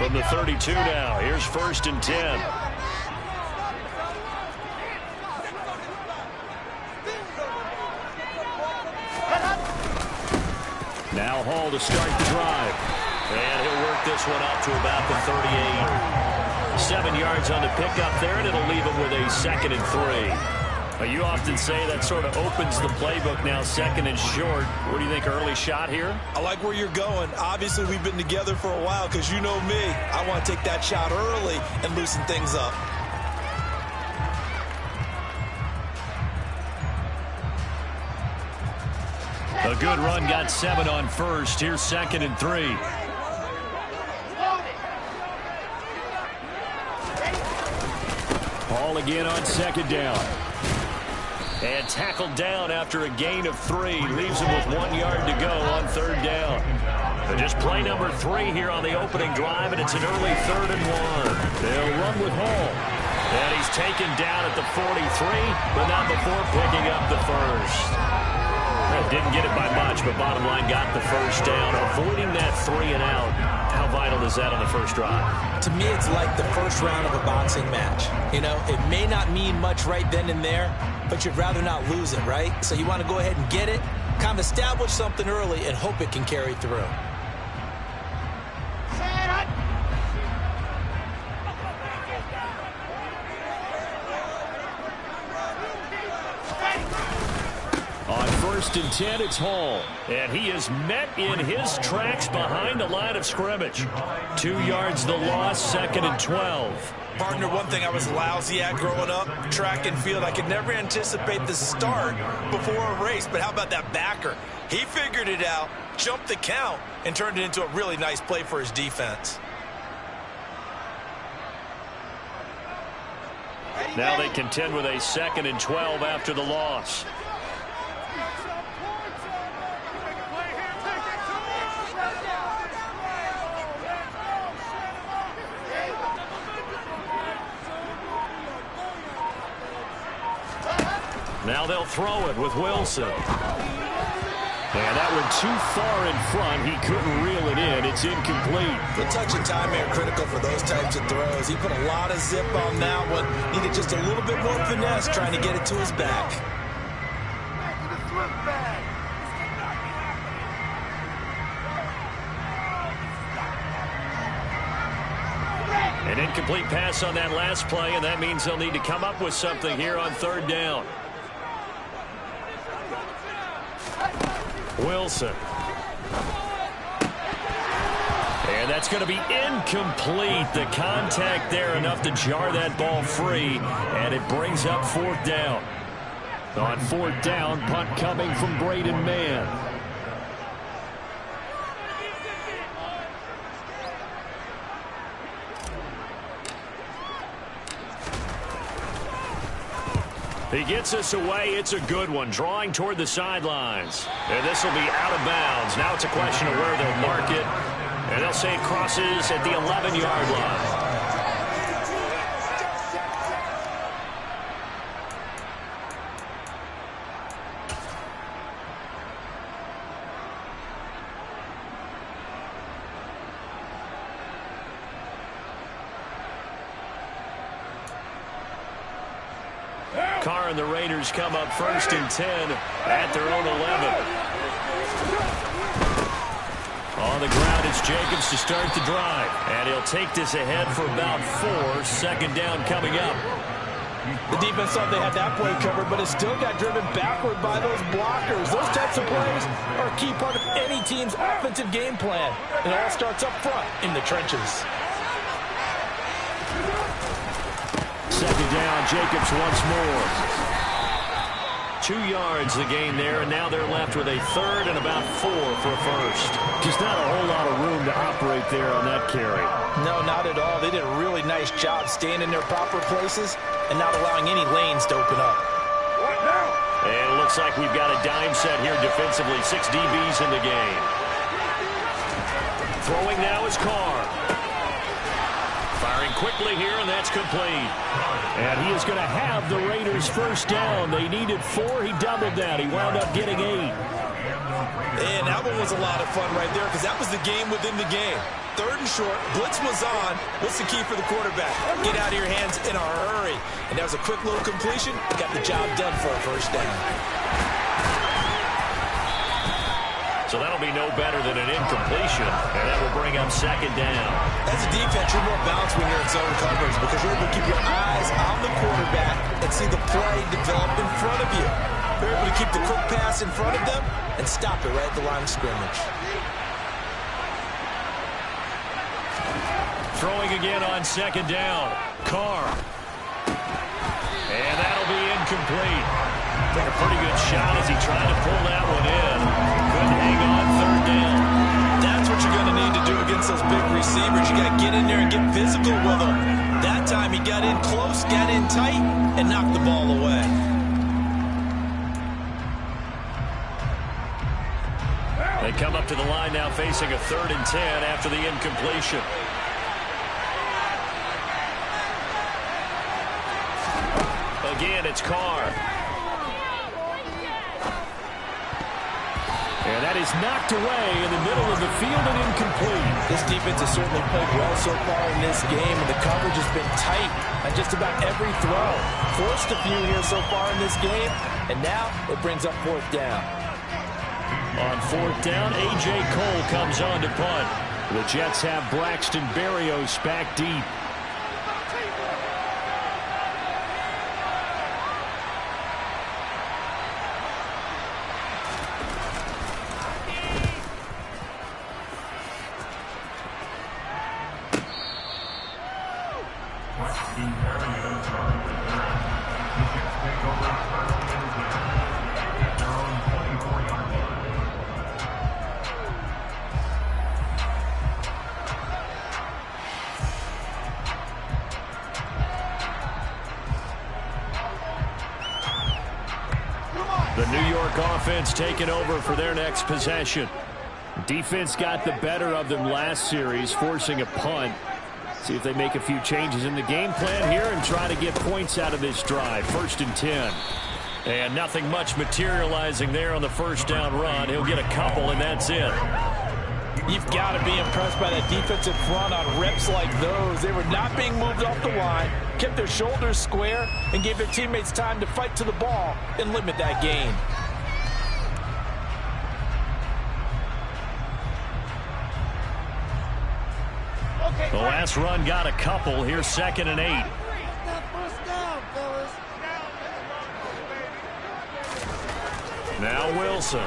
From the 32 now, here's 1st and 10. Now Hall to start the drive. And he'll work this one out to about the 38. 7 yards on the pickup there, and it'll leave him with a 2nd and 3. You often say that sort of opens the playbook now, 2nd and short. What do you think, early shot here? I like where you're going. Obviously, we've been together for a while because you know me. I want to take that shot early and loosen things up. A good run, got 7 on 1st. Here's 2nd and 3. Hall again on 2nd down. And tackled down after a gain of 3. Leaves him with 1 yard to go on 3rd down. And just play number 3 here on the opening drive, and it's an early 3rd and 1. They'll run with Hall. And he's taken down at the 43, but not before picking up the 1st. Didn't get it by much, but bottom line got the 1st down. Avoiding that 3 and out. How vital is that on the first drive? To me, it's like the first round of a boxing match. You know, it may not mean much right then and there, but you'd rather not lose it, right? So you want to go ahead and get it, kind of establish something early, and hope it can carry through. On 1st and 10, it's Hall. And he is met in his tracks behind the line of scrimmage. 2 yards the loss, 2nd and 12. Partner, one thing I was lousy at growing up, track and field, I could never anticipate the start before a race. But how about that backer? He figured it out, jumped the count, and turned it into a really nice play for his defense. Now they contend with a 2nd and 12 after the loss. Now they'll throw it with Wilson. And that one too far in front. He couldn't reel it in. It's incomplete. The touch and time are critical for those types of throws. He put a lot of zip on that one. Needed just a little bit more finesse trying to get it to his back. An incomplete pass on that last play, and that means they'll need to come up with something here on 3rd down. Wilson. And that's going to be incomplete. The contact there enough to jar that ball free, and it brings up 4th down. On 4th down, punt coming from Braden Mann. He gets us away. It's a good one. Drawing toward the sidelines. And this will be out of bounds. Now it's a question of where they'll mark it. And they'll say it crosses at the 11-yard line. Carr and the Raiders come up 1st and 10 at their own 11. On the ground, it's Jacobs to start the drive. And he'll take this ahead for about 4. 2nd down coming up. The defense thought they had that play covered, but it still got driven backward by those blockers. Those types of plays are a key part of any team's offensive game plan. It all starts up front in the trenches. 2nd down, Jacobs once more. 2 yards the gain there, and now they're left with a 3rd and about 4 for a 1st. Just not a whole lot of room to operate there on that carry. No, not at all. They did a really nice job staying in their proper places and not allowing any lanes to open up. And it looks like we've got a dime set here defensively. 6 DBs in the game. Throwing now is Carr. Firing quickly here, and that's complete. And he is going to have the Raiders 1st down. They needed 4. He doubled that. He wound up getting 8. And that one was a lot of fun right there because that was the game within the game. 3rd and short. Blitz was on. What's the key for the quarterback? Get out of your hands in a hurry. And that was a quick little completion. Got the job done for a 1st down. So that'll be no better than an incompletion, and that will bring up 2nd down. As a defense, you're more balanced when you're in zone coverage because you're able to keep your eyes on the quarterback and see the play develop in front of you. You're able to keep the quick pass in front of them and stop it right at the line of scrimmage. Throwing again on 2nd down. Carr. And that'll be incomplete. Took a pretty good shot as he tried to pull that one in. Couldn't hang on 3rd down. That's what you're going to need to do against those big receivers. You got to get in there and get physical with them. That time he got in close, got in tight, and knocked the ball away. They come up to the line now facing a 3rd and 10 after the incompletion. Again, it's Carr. And that is knocked away in the middle of the field and incomplete. This defense has certainly played well so far in this game, and the coverage has been tight on just about every throw. Forced a few here so far in this game, and now it brings up 4th down. On 4th down, A.J. Cole comes on to punt. The Jets have Braxton Berrios back deep. The New York offense taking over for their next possession. Defense got the better of them last series, forcing a punt. See if they make a few changes in the game plan here and try to get points out of this drive. 1st and 10. And nothing much materializing there on the 1st down run. He'll get a couple, and that's it. You've got to be impressed by that defensive front on reps like those. They were not being moved off the line, kept their shoulders square, and gave their teammates time to fight to the ball and limit that gain. The last run got a couple. Here's 2nd and 8. Now Wilson.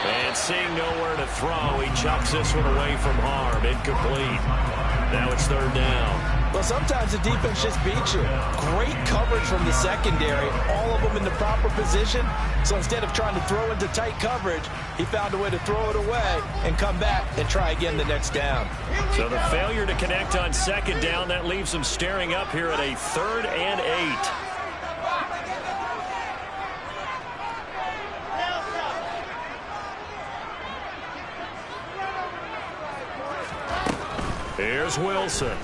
And seeing nowhere to throw, he chucks this one away from harm. Incomplete. Now it's 3rd down. Well, sometimes the defense just beats you. Great coverage from the secondary, all of them in the proper position. So instead of trying to throw into tight coverage, he found a way to throw it away and come back and try again the next down. So the failure to connect on 2nd down, that leaves him staring up here at a 3rd and 8. Here's Wilson.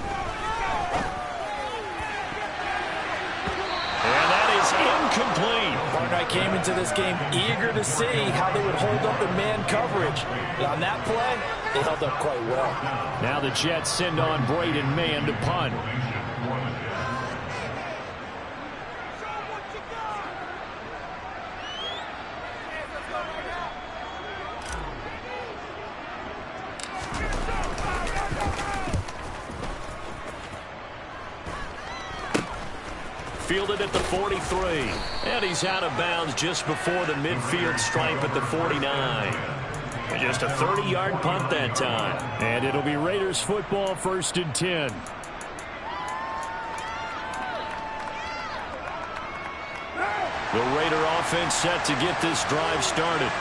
And that is incomplete. Partner, I came into this game eager to see how they would hold up in man coverage. And on that play, they held up quite well. Now the Jets send on Braden Mann to punt. Fielded at the 43. And he's out of bounds just before the midfield stripe at the 49. And just a 30-yard punt that time. And it'll be Raiders football, 1st and 10. The Raider offense set to get this drive started.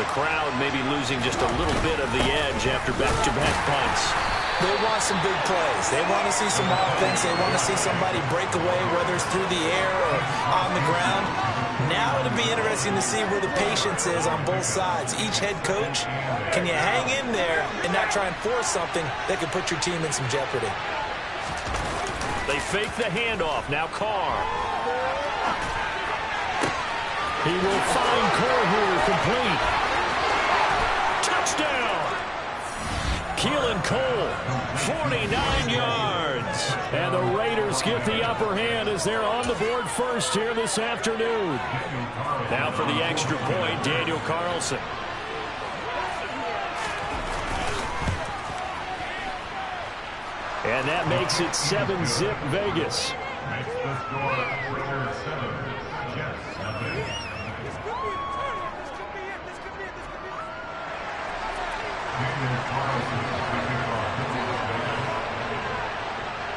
The crowd may be losing just a little bit of the edge after back-to-back punts. They want some big plays. They want to see some offense. They want to see somebody break away, whether it's through the air or on the ground. Now it'll be interesting to see where the patience is on both sides. Each head coach, can you hang in there and not try and force something that could put your team in some jeopardy? They fake the handoff. Now Carr. He will find Carr here complete. Touchdown! Keelan Cole, 49 yards. And the Raiders get the upper hand as they're on the board first here this afternoon. Now for the extra point, Daniel Carlson. And that makes it 7-zip Vegas.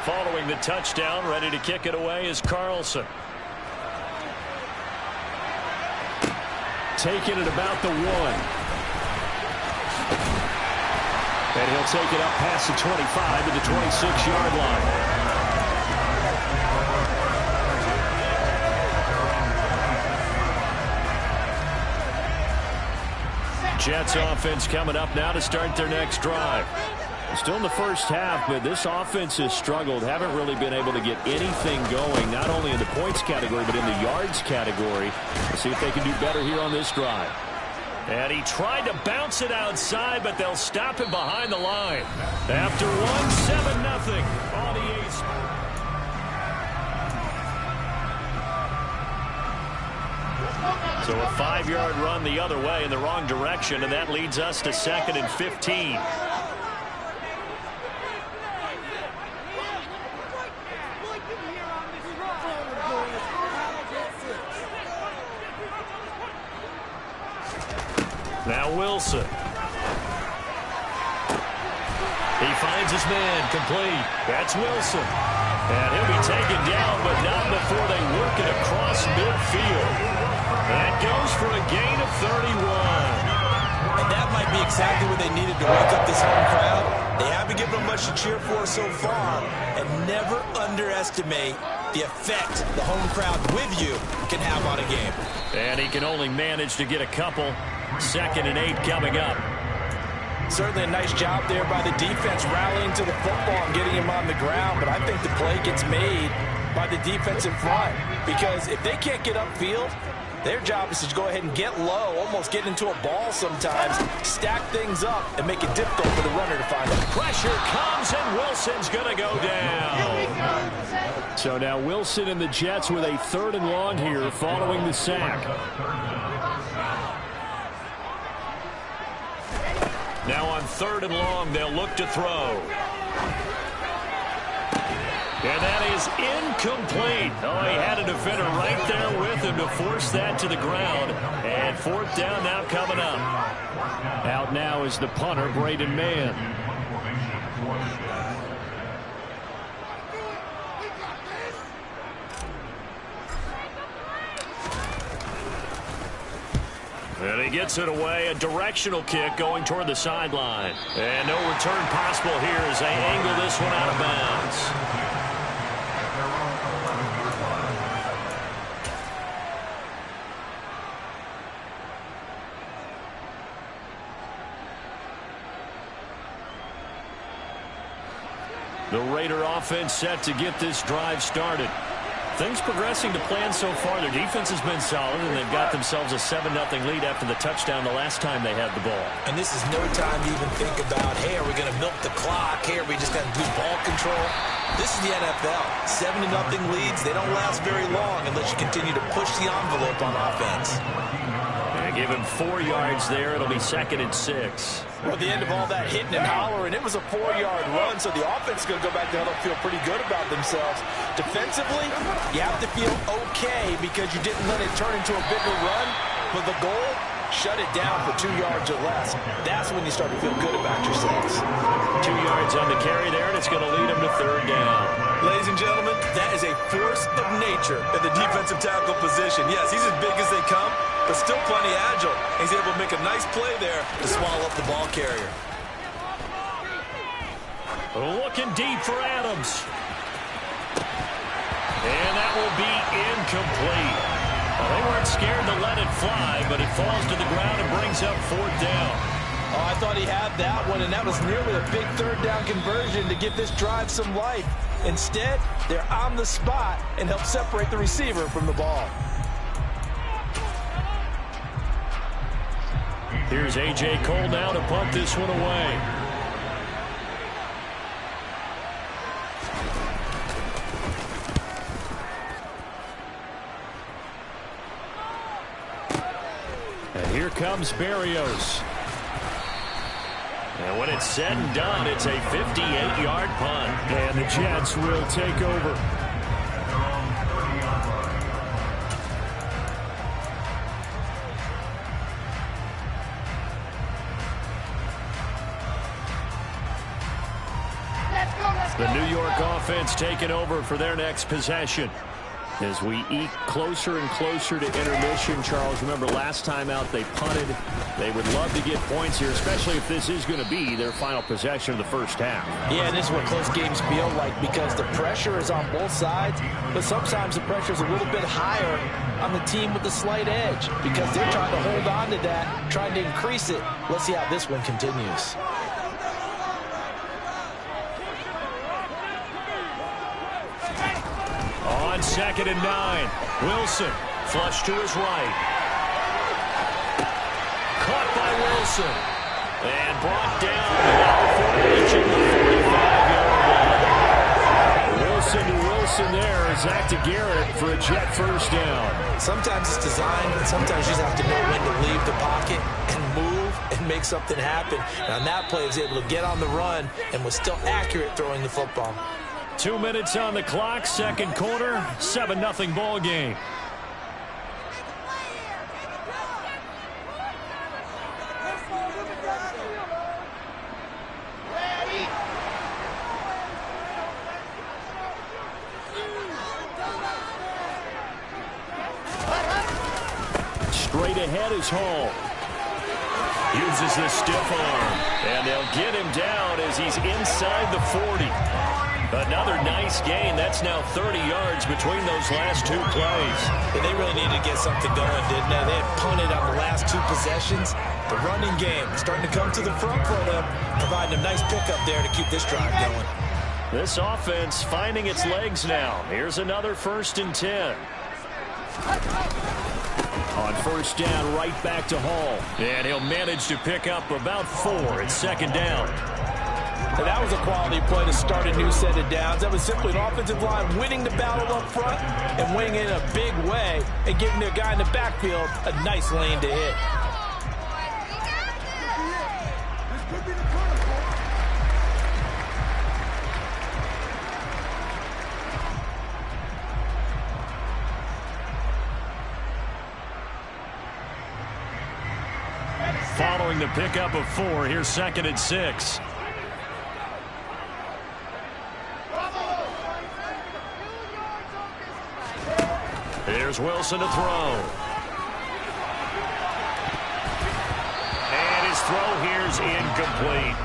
Following the touchdown, ready to kick it away is Carlson. Taking it about the 1. And he'll take it up past the 25 to the 26-yard line. Jets offense coming up now to start their next drive. Still in the first half, but this offense has struggled. Haven't really been able to get anything going, not only in the points category, but in the yards category. Let's see if they can do better here on this drive. And he tried to bounce it outside, but they'll stop him behind the line. After 7-0 on the A's. So a 5-yard run the other way in the wrong direction, and that leads us to 2nd and 15. Now Wilson. He finds his man, complete. That's Wilson. And he'll be taken down, but not before they work it across midfield. That goes for a gain of 31. And that might be exactly what they needed to wake up this home crowd. They haven't given them much to cheer for so far. And never underestimate the effect the home crowd with you can have on a game. And he can only manage to get a couple. 2nd and 8 coming up. Certainly a nice job there by the defense rallying to the football and getting him on the ground, but I think the play gets made by the defensive front because if they can't get upfield, their job is to go ahead and get low, almost get into a ball sometimes, stack things up, and make it difficult for the runner to find it. Pressure comes, and Wilson's going to go down. So now Wilson and the Jets with a 3rd and long here following the sack. Now on 3rd and long, they'll look to throw. And that is incomplete. Oh, he had a defender right there with him to force that to the ground. And 4th down now coming up. Out now is the punter, Braden Mann. And he gets it away, a directional kick going toward the sideline. And no return possible here as they angle this one out of bounds. The Raider offense set to get this drive started. Things progressing to plan so far. Their defense has been solid, and they've got themselves a 7-0 lead after the touchdown the last time they had the ball. And this is no time to even think about, hey, are we going to milk the clock? Hey, are we just going to do ball control? This is the NFL. 7-0 leads, they don't last very long unless you continue to push the envelope on offense. And give him 4 yards there. It'll be 2nd and 6. Well, at the end of all that hitting and hollering, it was a 4-yard run, so the offense is going to go back there and feel pretty good about themselves. Defensively, you have to feel okay because you didn't let it turn into a bigger run, but the goal, shut it down for 2 yards or less. That's when you start to feel good about yourselves. 2 yards on the carry there, and it's going to lead them to 3rd down. Ladies and gentlemen, that is a force of nature at the defensive tackle position. Yes, he's as big as they come, but still plenty agile. He's able to make a nice play there to swallow up the ball carrier. Looking deep for Adams. And that will be incomplete. Well, they weren't scared to let it fly, but it falls to the ground and brings up 4th down. Oh, I thought he had that one, and that was nearly a big 3rd down conversion to give this drive some life. Instead, they're on the spot and help separate the receiver from the ball. Here's A.J. Cole now to punt this one away. And here comes Berrios. And when it's said and done, it's a 58-yard punt. And the Jets will take over. The New York offense taking over for their next possession. As we eke closer and closer to intermission, Charles, remember last time out they punted. They would love to get points here, especially if this is going to be their final possession of the first half. Yeah, and this is what close games feel like because the pressure is on both sides, but sometimes the pressure is a little bit higher on the team with the slight edge because they're trying to hold on to that, trying to increase it. Let's see how this one continues. On 2nd and 9, Wilson flush to his right. Caught by Wilson. And brought down before reaching the 45-yard line. Wilson to Wilson there. Zach to Garrett for a Jet first down. Sometimes it's designed, but sometimes you just have to know when to leave the pocket and move and make something happen. And on that play, he was able to get on the run and was still accurate throwing the football. 2 minutes on the clock, second quarter, 7-0 ball game. Straight ahead is Hall. Uses the stiff arm, and they'll get him down as he's inside the 40. Another nice gain. That's now 30 yards between those last two plays. And they really needed to get something going, didn't they? They had punted on the last two possessions. The running game starting to come to the front for them, providing a nice pickup there to keep this drive going. This offense finding its legs now. Here's another 1st and 10. On first down, right back to Hall. And he'll manage to pick up about 4 at 2nd down. And that was a quality play to start a new set of downs. That was simply an offensive line winning the battle up front and winning it in a big way and giving their guy in the backfield a nice lane to hit. Following the pickup of 4, here's 2nd and 6. Here's Wilson to throw. And his throw here's incomplete.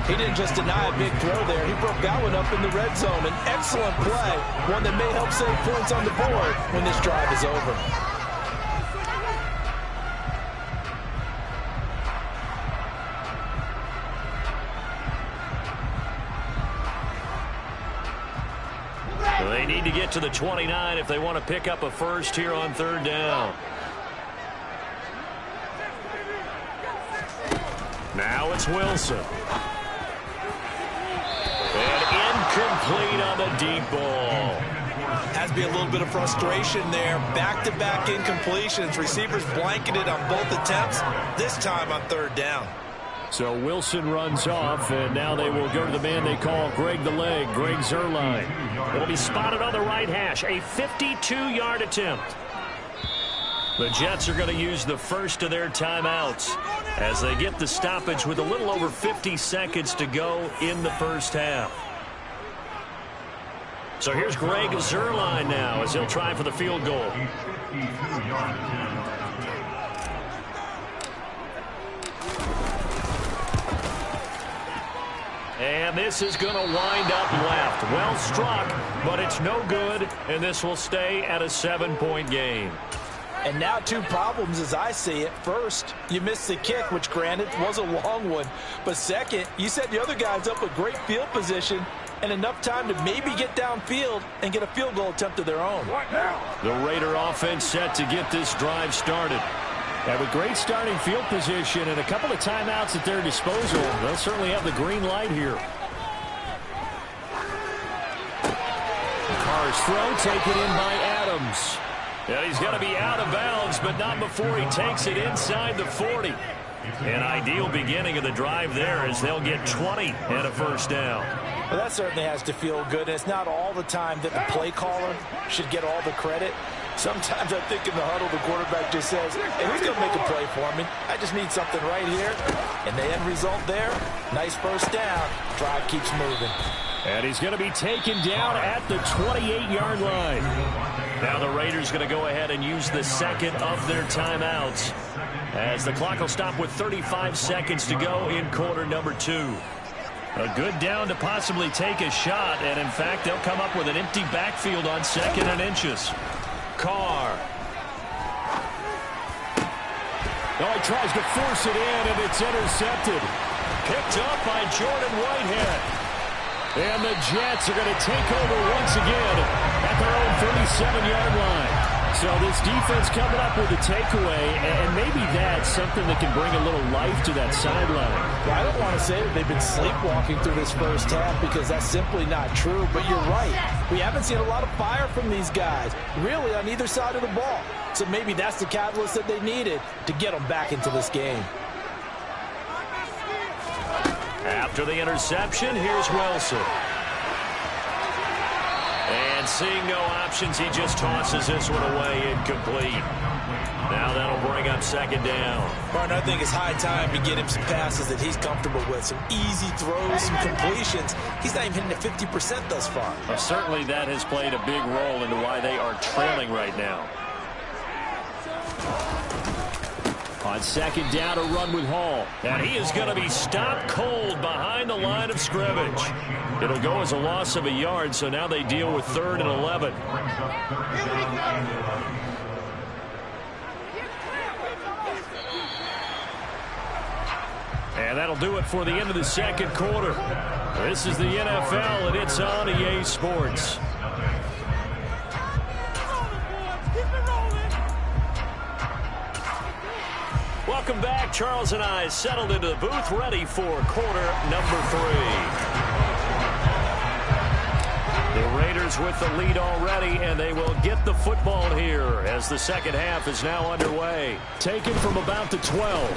He didn't just deny a big throw there. He broke that one up in the red zone. An excellent play, one that may help save points on the board when this drive is over. They need to get to the 29 if they want to pick up a first here on 3rd down. Now it's Wilson. And incomplete on the deep ball. Has to be a little bit of frustration there. Back-to-back incompletions. Receivers blanketed on both attempts, this time on 3rd down. So Wilson runs off, and now they will go to the man they call Greg the Leg, Greg Zuerlein. It'll be spotted on the right hash, a 52-yard attempt. The Jets are going to use the first of their timeouts as they get the stoppage with a little over 50 seconds to go in the first half. So here's Greg Zuerlein now as he'll try for the field goal. And this is going to wind up left. Well struck, but it's no good, and this will stay at a 7-point game. And now 2 problems as I see it. First, you missed the kick, which granted was a long one. But second, you set the other guys up with great field position and enough time to maybe get downfield and get a field goal attempt of their own. The Raider offense set to get this drive started. And with great starting field position and a couple of timeouts at their disposal, they'll certainly have the green light here. Carr's throw taken in by Adams. And he's going to be out of bounds, but not before he takes it inside the 40. An ideal beginning of the drive there as they'll get 20 and a first down. Well, that certainly has to feel good. And it's not all the time that the play caller should get all the credit. Sometimes I think in the huddle, the quarterback just says, hey, who's going to make a play for me? I just need something right here. And the end result there, nice first down. Drive keeps moving. And he's going to be taken down at the 28-yard line. Now the Raiders going to go ahead and use the second of their timeouts, as the clock will stop with 35 seconds to go in quarter number 2. A good down to possibly take a shot, and in fact, they'll come up with an empty backfield on 2nd and inches. Carr. Oh, he tries to force it in, and it's intercepted. Picked up by Jordan Whitehead. And the Jets are going to take over once again at their own 37-yard line. So this defense coming up with a takeaway, and maybe that's something that can bring a little life to that sideline. Well, I don't want to say that they've been sleepwalking through this first half because that's simply not true, but you're right. We haven't seen a lot of fire from these guys, really, on either side of the ball. So maybe that's the catalyst that they needed to get them back into this game. After the interception, here's Wilson. And seeing no options, he just tosses this one away incomplete. Now that'll bring up 2nd down. Martin, I think it's high time to get him some passes that he's comfortable with. Some easy throws, some completions. He's not even hitting at 50% thus far. Well, certainly that has played a big role into why they are trailing right now. On 2nd down, a run with Hall. And he is going to be stopped cold behind the line of scrimmage. It'll go as a loss of a yard, so now they deal with 3rd and 11. And that'll do it for the end of the 2nd quarter. This is the NFL, and it's on EA Sports. Welcome back. Charles and I settled into the booth, ready for quarter number 3. The Raiders with the lead already, and they will get the football here as the second half is now underway. Taken from about the 12.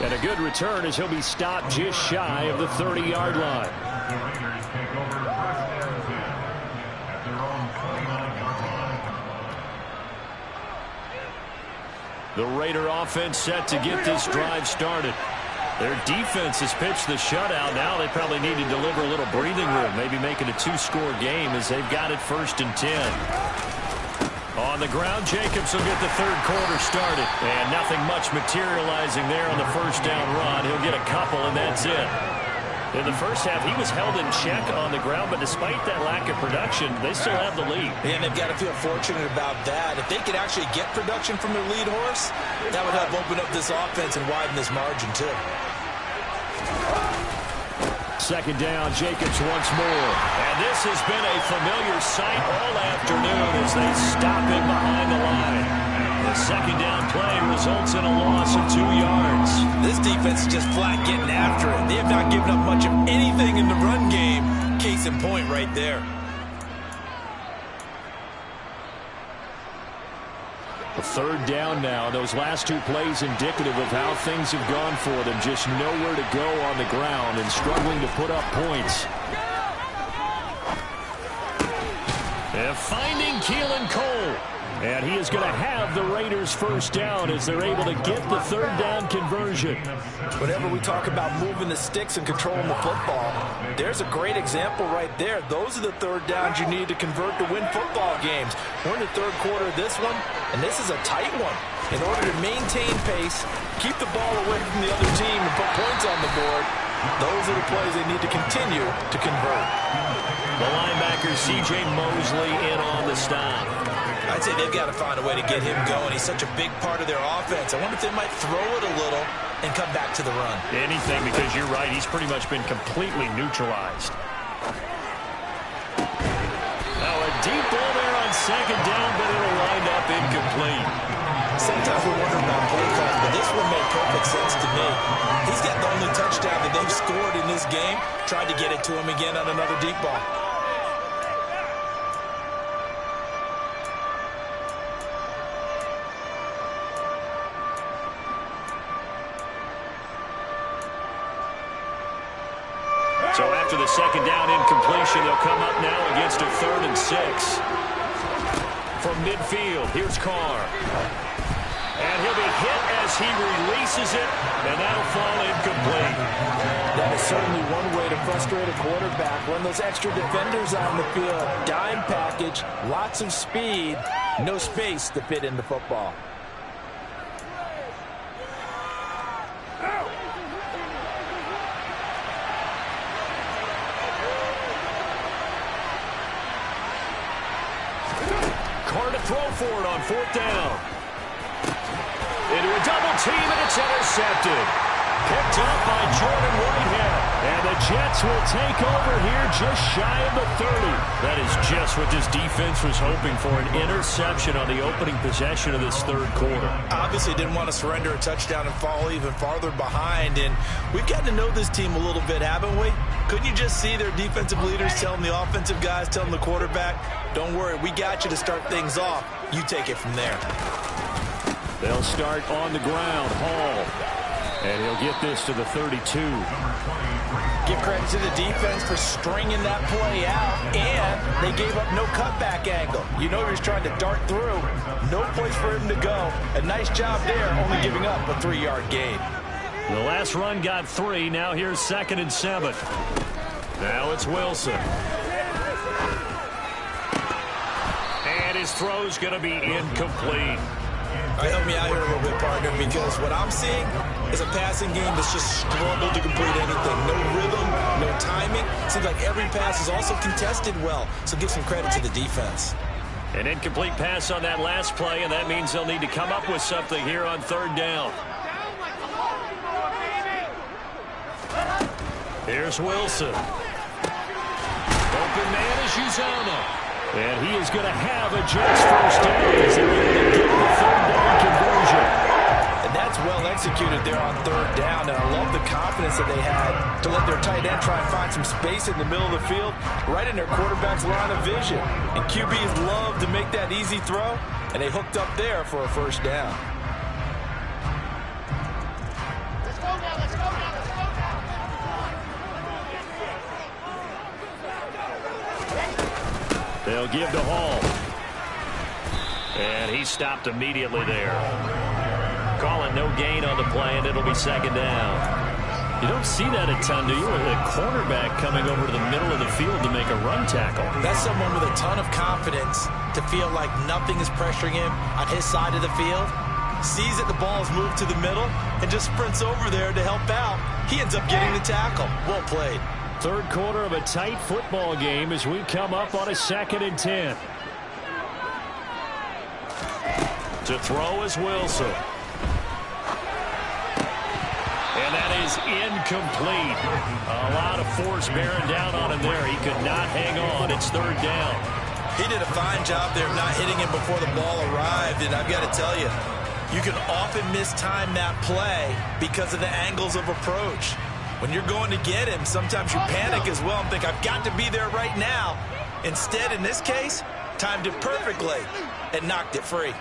And a good return as he'll be stopped just shy of the 30-yard line. The Raider offense set to get this drive started. Their defense has pitched the shutout. Now they probably need to deliver a little breathing room, maybe make it a 2-score game as they've got it 1st and 10. On the ground, Jacobs will get the 3rd quarter started. And nothing much materializing there on the first down run. He'll get a couple, and that's it. In the first half, he was held in check on the ground, but despite that lack of production, they still have the lead. And they've got to feel fortunate about that. If they could actually get production from their lead horse, that would help open up this offense and widen this margin, too. 2nd down, Jacobs once more. And this has been a familiar sight all afternoon as they stop him behind the line. The 2nd down play results in a loss of 2 yards. This defense is just flat getting after it. They have not given up much of anything in the run game. Case in point right there. A 3rd down now. Those last 2 plays indicative of how things have gone for them. Just nowhere to go on the ground and struggling to put up points. And finding Keelan Cole. And he is going to have the Raiders' first down as they're able to get the 3rd down conversion. Whenever we talk about moving the sticks and controlling the football, there's a great example right there. Those are the 3rd downs you need to convert to win football games. We're in the 3rd quarter of this one, and this is a tight one. In order to maintain pace, keep the ball away from the other team, and put points on the board, those are the plays they need to continue to convert. The linebacker, C.J. Mosley, in on the stop. I'd say they've got to find a way to get him going. He's such a big part of their offense. I wonder if they might throw it a little and come back to the run. Anything, because you're right. He's pretty much been completely neutralized. Now a deep ball there on 2nd down, but it'll wind up incomplete. Sometimes we wonder about play calls, but this one made perfect sense to me. He's got the only touchdown that they've scored in this game. Tried to get it to him again on another deep ball. So after the second down incompletion, they'll come up now against a 3rd and 6. From midfield, here's Carr. And he'll be hit as he releases it, and that'll fall incomplete. That is certainly one way to frustrate a quarterback. Run those extra defenders on the field. Dime package, lots of speed, no space to fit in the football. Carr to throw for it on 4th down. Into a double team, and it's intercepted. Picked up by Jordan Whitehead. And the Jets will take over here just shy of the 30. That is just what this defense was hoping for, an interception on the opening possession of this 3rd quarter. Obviously didn't want to surrender a touchdown and fall even farther behind. And we've gotten to know this team a little bit, haven't we? Couldn't you just see their defensive leaders telling the offensive guys, telling the quarterback, don't worry, we got you to start things off. You take it from there. They'll start on the ground. Hall. And he'll get this to the 32. Give credit to the defense for stringing that play out, and they gave up no cutback angle. You know he was trying to dart through. No place for him to go. A nice job there, only giving up a 3-yard gain. The last run got 3. Now here's 2nd and 7. Now it's Wilson. And his throw's going to be incomplete. All right, help me out here a little bit, partner, because what I'm seeing is a passing game that's just struggled to complete anything. No rhythm, no timing. Seems like every pass is also contested well, so give some credit to the defense. An incomplete pass on that last play, and that means they'll need to come up with something here on 3rd down. Here's Wilson. Open man is Uzama. And he is going to have a Jets 1st down as they're able to get the 3rd down conversion. And that's well executed there on 3rd down. And I love the confidence that they had to let their tight end try and find some space in the middle of the field, right in their quarterback's line of vision. And QBs love to make that easy throw, and they hooked up there for a 1st down. They'll give to Hall. And he stopped immediately there. Calling no gain on the play, and it'll be 2nd down. You don't see that a ton, do you? A cornerback coming over to the middle of the field to make a run tackle. That's someone with a ton of confidence to feel like nothing is pressuring him on his side of the field. Sees that the ball is moved to the middle and just sprints over there to help out. He ends up getting the tackle. Well played. 3rd quarter of a tight football game as we come up on a 2nd and 10. To throw is Wilson. And that is incomplete. A lot of force bearing down on him there. He could not hang on. It's 3rd down. He did a fine job there of not hitting him before the ball arrived, and I've got to tell you, you can often mistime that play because of the angles of approach. When you're going to get him, sometimes you panic as well and think, I've got to be there right now. Instead, in this case, timed it perfectly and knocked it free.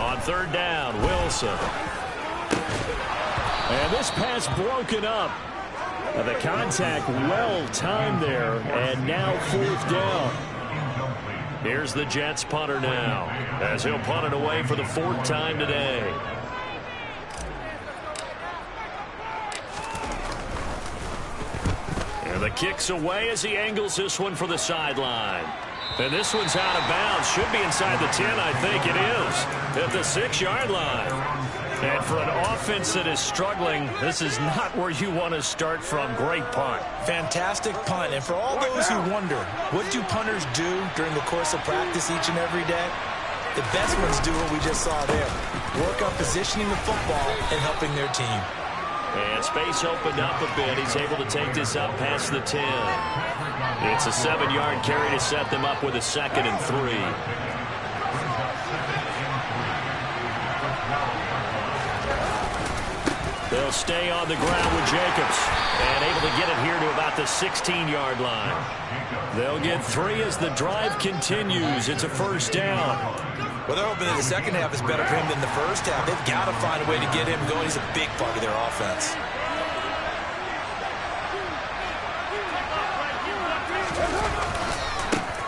On 3rd down, Wilson. And this pass broken up. The contact well timed there, and now 4th down. Here's the Jets punter now, as he'll punt it away for the 4th time today. And the kick's away as he angles this one for the sideline. And this one's out of bounds. Should be inside the 10, I think it is, at the 6-yard line. And for an offense that is struggling, this is not where you want to start from. Great punt. Fantastic punt. And for all those who wonder, what do punters do during the course of practice each and every day? The best ones do what we just saw there. Work on positioning the football and helping their team. And space opened up a bit. He's able to take this up past the 10. It's a 7-yard carry to set them up with a 2nd and 3. They'll stay on the ground with Jacobs. And able to get it here to about the 16-yard line. They'll get 3 as the drive continues. It's a 1st down. Well, they're hoping that the second half is better for him than the first half. They've got to find a way to get him going. He's a big part of their offense.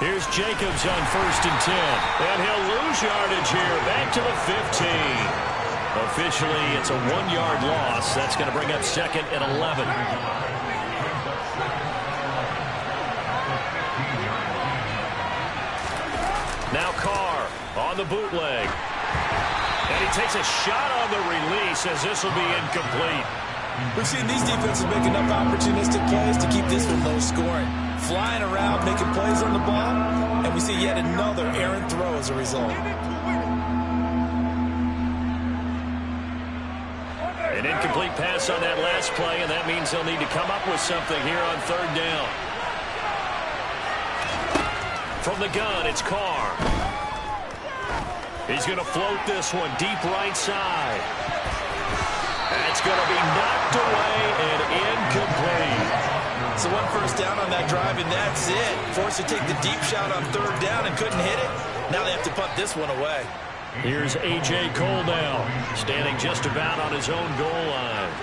Here's Jacobs on 1st and 10. And he'll lose yardage here. Back to the 15. Officially, it's a 1-yard loss. That's going to bring up 2nd and 11. Now Carr on the bootleg. And he takes a shot on the release as this will be incomplete. We've seen these defenses make enough opportunistic plays to keep this one low scoring. Flying around, making plays on the ball, and we see yet another errant throw as a result. An incomplete pass on that last play, and that means they'll need to come up with something here on 3rd down. From the gun, it's Carr. He's going to float this one deep right side. That's going to be knocked away and incomplete. So 1 first down on that drive, and that's it. Forced to take the deep shot on 3rd down and couldn't hit it. Now they have to punt this one away. Here's A.J. Cole now, standing just about on his own goal line.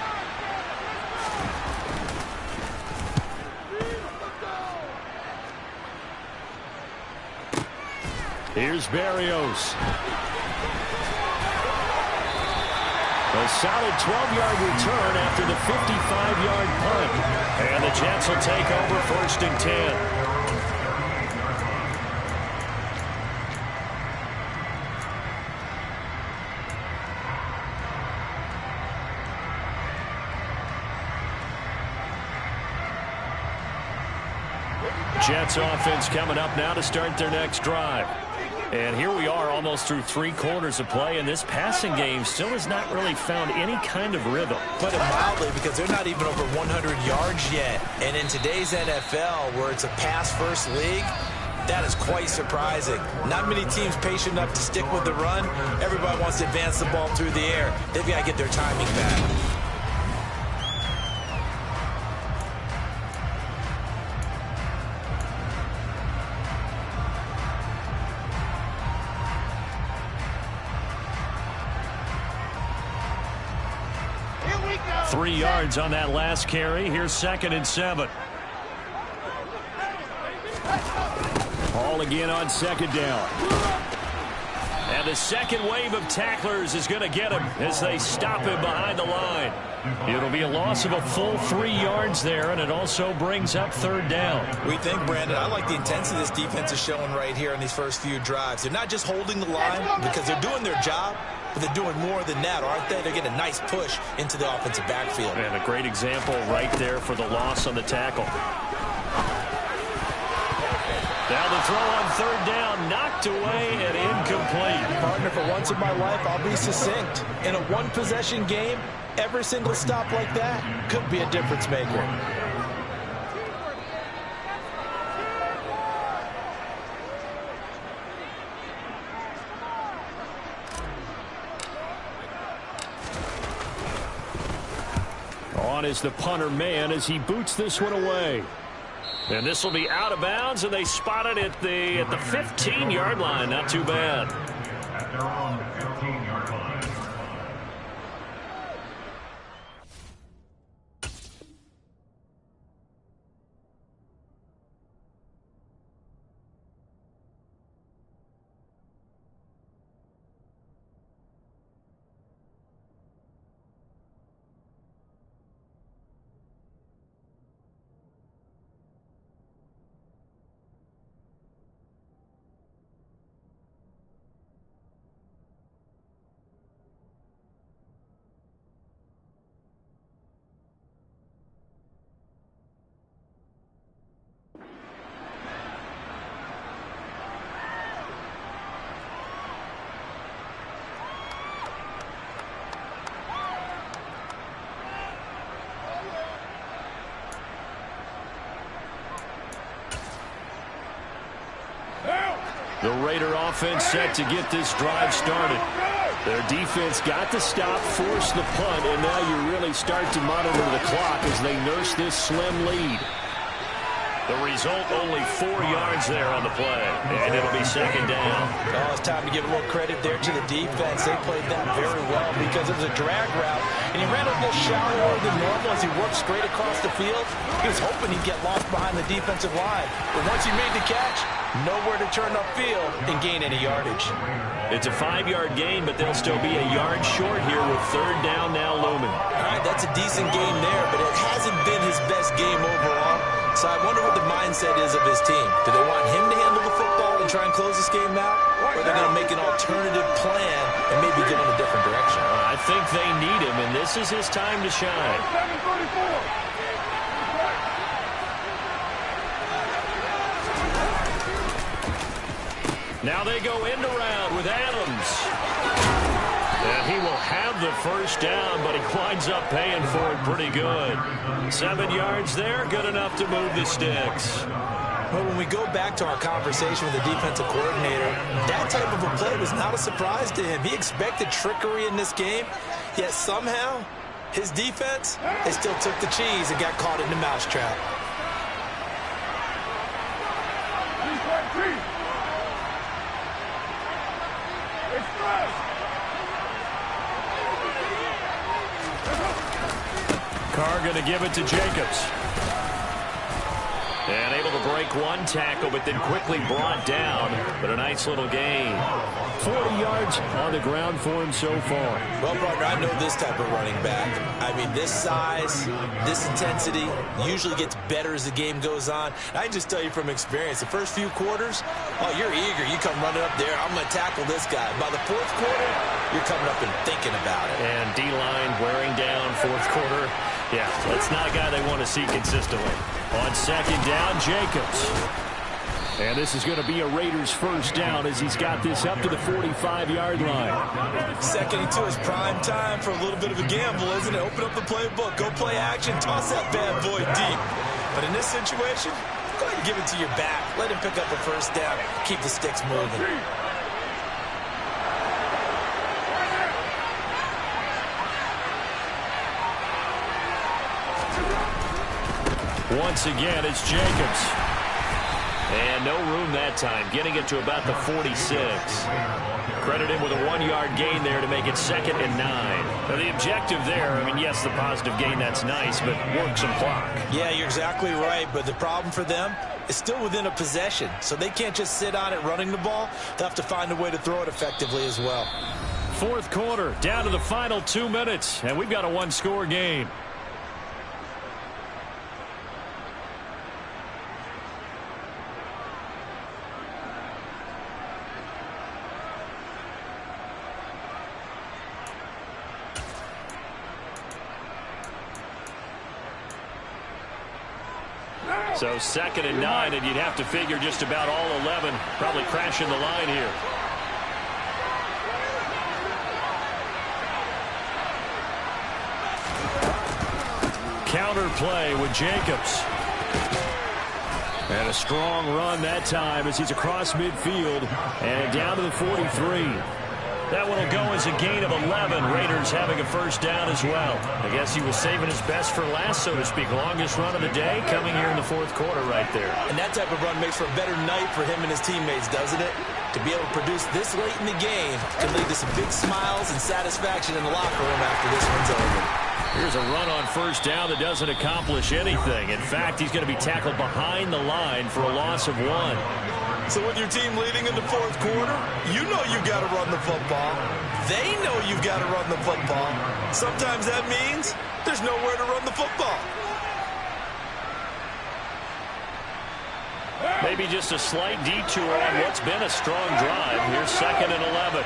Here's Barrios. A solid 12-yard return after the 55-yard punt. And the Jets will take over 1st and 10. Jets offense coming up now to start their next drive. And here we are almost through 3 quarters of play, and this passing game still has not really found any kind of rhythm. Put it mildly, because they're not even over 100 yards yet. And in today's NFL, where it's a pass-first league, that is quite surprising. Not many teams patient enough to stick with the run. Everybody wants to advance the ball through the air. They've got to get their timing back. go. 3 yards on that last carry. Here's 2nd and 7. Ball again on 2nd down. And the second wave of tacklers is going to get him as they stop him behind the line. It'll be a loss of a full 3 yards there, and it also brings up 3rd down. We think, Brandon, I like the intensity this defense is showing right here in these first few drives. They're not just holding the line because they're doing their job, but they're doing more than that, aren't they? They're getting a nice push into the offensive backfield. And a great example right there for the loss on the tackle. Now the throw on 3rd down, knocked away and incomplete. Partner, for once in my life, I'll be succinct. In a one-possession game, every single stop like that could be a difference maker. On is the punter man as he boots this one away. And this will be out of bounds, and they spot it at the 15-yard line. Not too bad. They're on the 15-yard line. The Raider offense set to get this drive started. Their defense got the stop, forced the punt, and now you really start to monitor the clock as they nurse this slim lead. The result, only 4 yards there on the play, and it'll be second down. Oh, it's time to give a little credit there to the defense. They played that very well because it was a drag route, and he ran a little shallower than normal as he worked straight across the field. He was hoping he'd get lost behind the defensive line, but once he made the catch, nowhere to turn upfield and gain any yardage. It's a 5-yard gain, but they'll still be a yard short here with third down now looming. All right, that's a decent game there, but it hasn't been his best game overall. So I wonder what the mindset is of his team. Do they want him to handle the football and try and close this game out? Or are they going to make an alternative plan and maybe go in a different direction? I think they need him, and this is his time to shine. Now they go end around with Adams. And he will have the first down, but he winds up paying for it pretty good. 7 yards there, good enough to move the sticks. Well, when we go back to our conversation with the defensive coordinator, that type of a play was not a surprise to him. He expected trickery in this game, yet somehow his defense, they still took the cheese and got caught in the mousetrap. Carr going to give it to Jacobs. And able to break one tackle, but then quickly brought down. But a nice little gain. 40 yards on the ground for him so far. Well, partner, I know this type of running back. I mean, this size, this intensity usually gets better as the game goes on. I can just tell you from experience, the first few quarters, oh, you're eager. You come running up there, I'm going to tackle this guy. By the fourth quarter, you're coming up and thinking about it. And D-line wearing down fourth quarter. Yeah, that's not a guy they want to see consistently. On second down, Jacobs. And this is going to be a Raiders first down as he's got this up to the 45-yard line. Second and 2 is prime time for a little bit of a gamble, isn't it? Open up the playbook, go play action, toss that bad boy deep. But in this situation, go ahead and give it to your back. Let him pick up a first down. Keep the sticks moving. Once again, it's Jacobs. And no room that time, getting it to about the 46. Credit him with a 1-yard gain there to make it 2nd and 9. Now, the objective there, I mean, yes, the positive gain, that's nice, but work some clock. Yeah, you're exactly right, but the problem for them is still within a possession, so they can't just sit on it running the ball. They'll have to find a way to throw it effectively as well. Fourth quarter, down to the final 2 minutes, and we've got a one-score game. So 2nd and 9, and you'd have to figure just about all 11 probably crashing the line here. Counter play with Jacobs. And a strong run that time as he's across midfield and down to the 43. That one will go as a gain of 11. Raiders having a first down as well. I guess he was saving his best for last, so to speak. Longest run of the day coming here in the fourth quarter right there. And that type of run makes for a better night for him and his teammates, doesn't it? To be able to produce this late in the game can lead to some big smiles and satisfaction in the locker room after this one's over. Here's a run on first down that doesn't accomplish anything. In fact, he's going to be tackled behind the line for a loss of 1. So with your team leading in the fourth quarter, you know you've got to run the football. They know you've got to run the football. Sometimes that means there's nowhere to run the football. Maybe just a slight detour on what's been a strong drive. Here's 2nd and 11.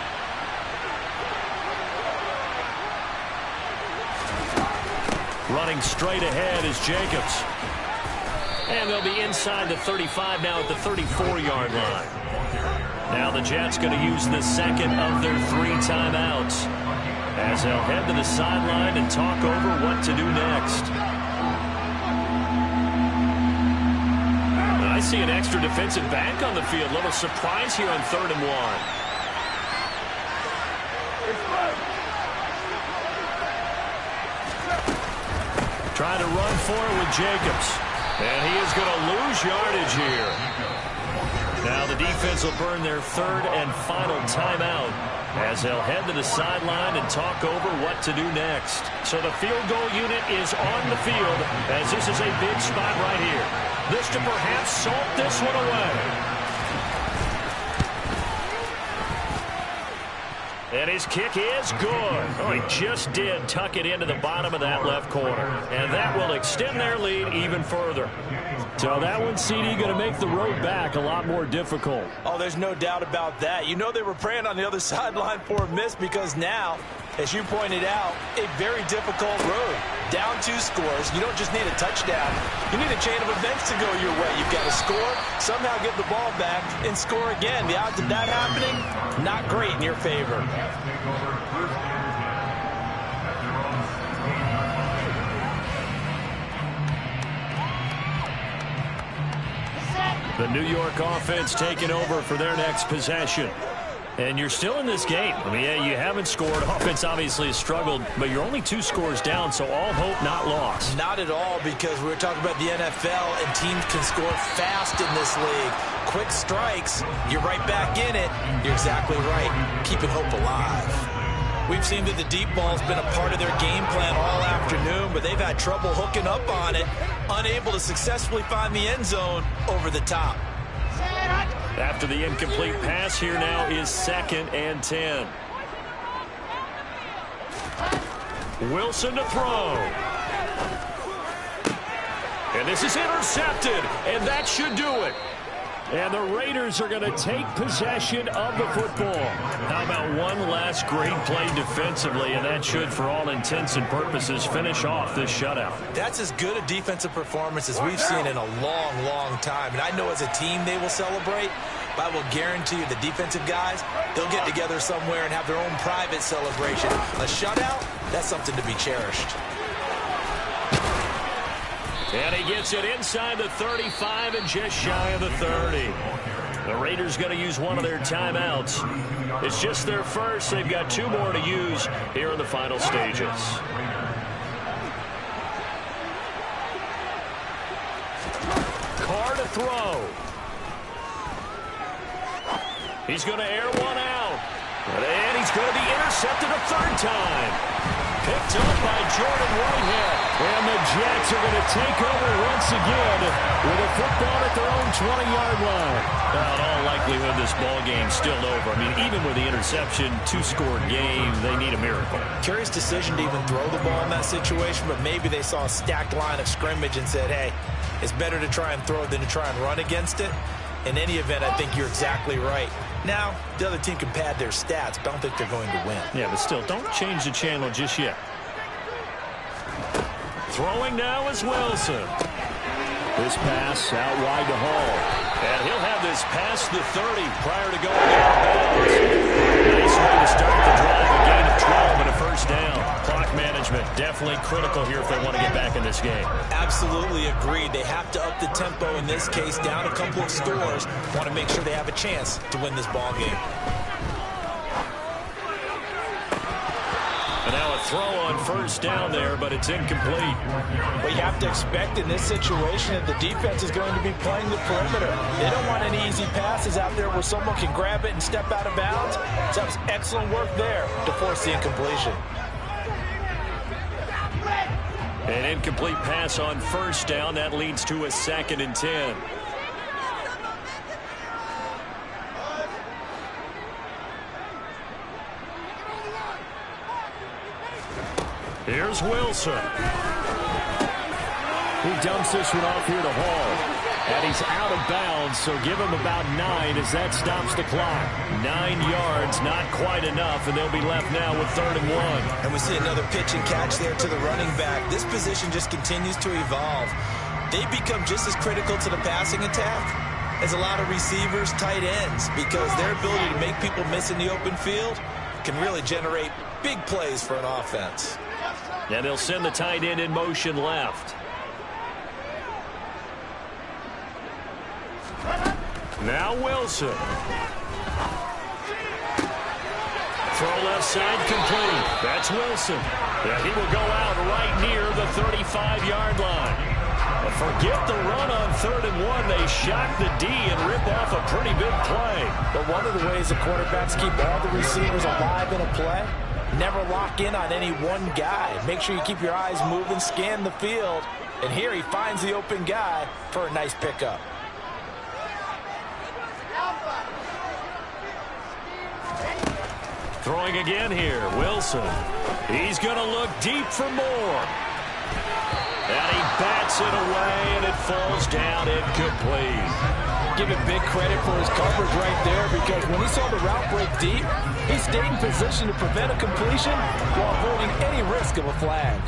Running straight ahead is Jacobs. And they'll be inside the 35 now at the 34-yard line. Now the Jets going to use the second of their 3 timeouts as they'll head to the sideline and talk over what to do next. I see an extra defensive back on the field. Little surprise here on 3rd and 1. Trying to run for it with Jacobs. And he is going to lose yardage here. Now the defense will burn their third and final timeout as they'll head to the sideline and talk over what to do next. So the field goal unit is on the field as this is a big spot right here. This to perhaps salt this one away. And his kick is good. Oh, he just did tuck it into the bottom of that left corner. And that will extend their lead even further. So that one, CD, going to make the road back a lot more difficult. Oh, there's no doubt about that. You know they were praying on the other sideline for a miss because now, as you pointed out, a very difficult road. Down 2 scores. You don't just need a touchdown. You need a chain of events to go your way. You've got to score, somehow get the ball back, and score again. The odds of that happening, not great in your favor. The New York offense taking over for their next possession. And you're still in this game. I mean, yeah, you haven't scored. Offense obviously has struggled, but you're only 2 scores down, so all hope not lost. Not at all, because we were talking about the NFL, and teams can score fast in this league. Quick strikes, you're right back in it. You're exactly right. Keeping hope alive. We've seen that the deep ball's been a part of their game plan all afternoon, but they've had trouble hooking up on it, unable to successfully find the end zone over the top. After the incomplete pass, here now is 2nd and 10. Wilson to throw. And this is intercepted, and that should do it. And the Raiders are going to take possession of the football. How about one last great play defensively, and that should, for all intents and purposes, finish off this shutout. That's as good a defensive performance as we've seen in a long, long time. And I know as a team they will celebrate, but I will guarantee you the defensive guys, they'll get together somewhere and have their own private celebration. A shutout, that's something to be cherished. And he gets it inside the 35 and just shy of the 30. The Raiders going to use one of their timeouts. It's just their first. They've got 2 more to use here in the final stages. Carr to throw. He's going to air one out. And he's going to be intercepted a 3rd time. Picked up by Jordan Whitehead. And the Jets are going to take over once again with a football at their own 20-yard line. Well, in all likelihood, this ball game's still over. I mean, even with the interception, 2-score game, they need a miracle. Curious decision to even throw the ball in that situation, but maybe they saw a stacked line of scrimmage and said, hey, it's better to try and throw it than to try and run against it. In any event, I think you're exactly right. Now, the other team can pad their stats, but I don't think they're going to win. Yeah, but still, don't change the channel just yet. Throwing now is Wilson. This pass out wide to Hall. And he'll have this past the 30 prior to going out of bounds. Nice way to start the drive. A gain of 12 and a 1st down. Clock management definitely critical here if they want to get back in this game. Absolutely agreed. They have to up the tempo in this case, down a couple of scores. Want to make sure they have a chance to win this ball game. And now a throw on 1st down there, but it's incomplete. Well, you have to expect in this situation that the defense is going to be playing the perimeter. They don't want any easy passes out there where someone can grab it and step out of bounds. So that was excellent work there to force the incompletion. An incomplete pass on 1st down. That leads to a 2nd and 10. Here's Wilson. He dumps this one off here to Hall. And he's out of bounds, so give him about 9 as that stops the clock. 9 yards, not quite enough, and they'll be left now with 3rd and 1. And we see another pitch and catch there to the running back. This position just continues to evolve. They become just as critical to the passing attack as a lot of receivers, tight ends, because their ability to make people miss in the open field can really generate big plays for an offense. And they'll send the tight end in motion left. Now Wilson. Throw left side complete. That's Wilson. Yeah, he will go out right near the 35-yard line. Forget the run on 3rd and 1. They shock the D and rip off a pretty big play. But one of the ways the quarterbacks keep all the receivers alive in a play, never lock in on any one guy. Make sure you keep your eyes moving, scan the field. And here he finds the open guy for a nice pickup. Throwing again here, Wilson. He's going to look deep for more. And he bats it away, and it falls down incomplete. Give him big credit for his coverage right there, because when he saw the route break deep, he stayed in position to prevent a completion while avoiding any risk of a flag.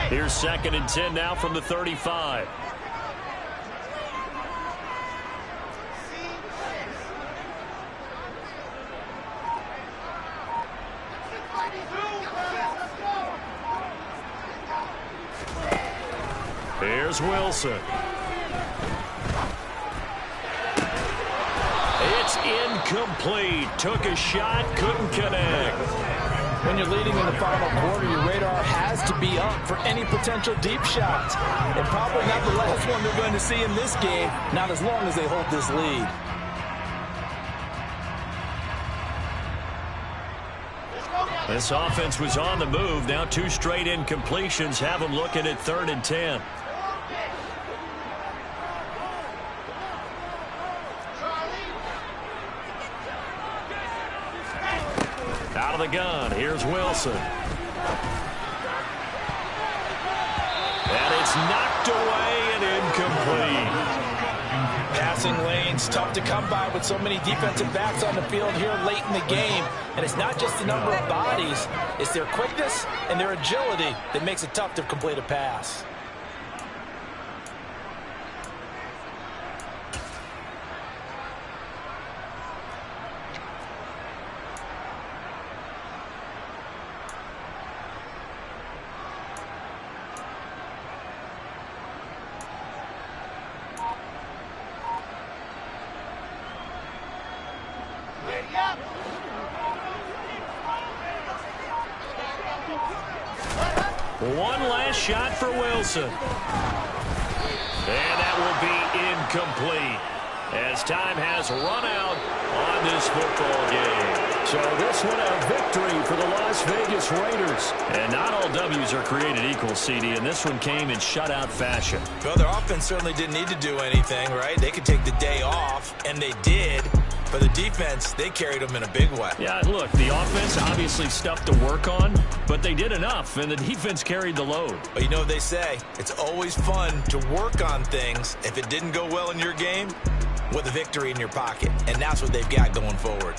Here's 2nd and 10 now from the 35. Here's Wilson. It's incomplete. Took a shot, couldn't connect. When you're leading in the final quarter, your radar has to be up for any potential deep shots. And probably not the last one they're going to see in this game, not as long as they hold this lead. This offense was on the move. Now 2 straight incompletions have them looking at 3rd and 10. Out of the gun, here's Wilson. And it's knocked away and incomplete. Passing lanes, tough to come by with so many defensive backs on the field here late in the game. And it's not just the number of bodies, it's their quickness and their agility that makes it tough to complete a pass. One last shot for Wilson. And that will be incomplete as time has run out on this football game. So this one a victory for the Las Vegas Raiders. And not all W's are created equal, CD, and this one came in shutout fashion. Well, their offense certainly didn't need to do anything, right? They could take the day off, and they did. But the defense, they carried them in a big way. Yeah, look, the offense obviously stuff to work on, but they did enough, and the defense carried the load. But you know what they say, it's always fun to work on things if it didn't go well in your game with a victory in your pocket, and that's what they've got going forward.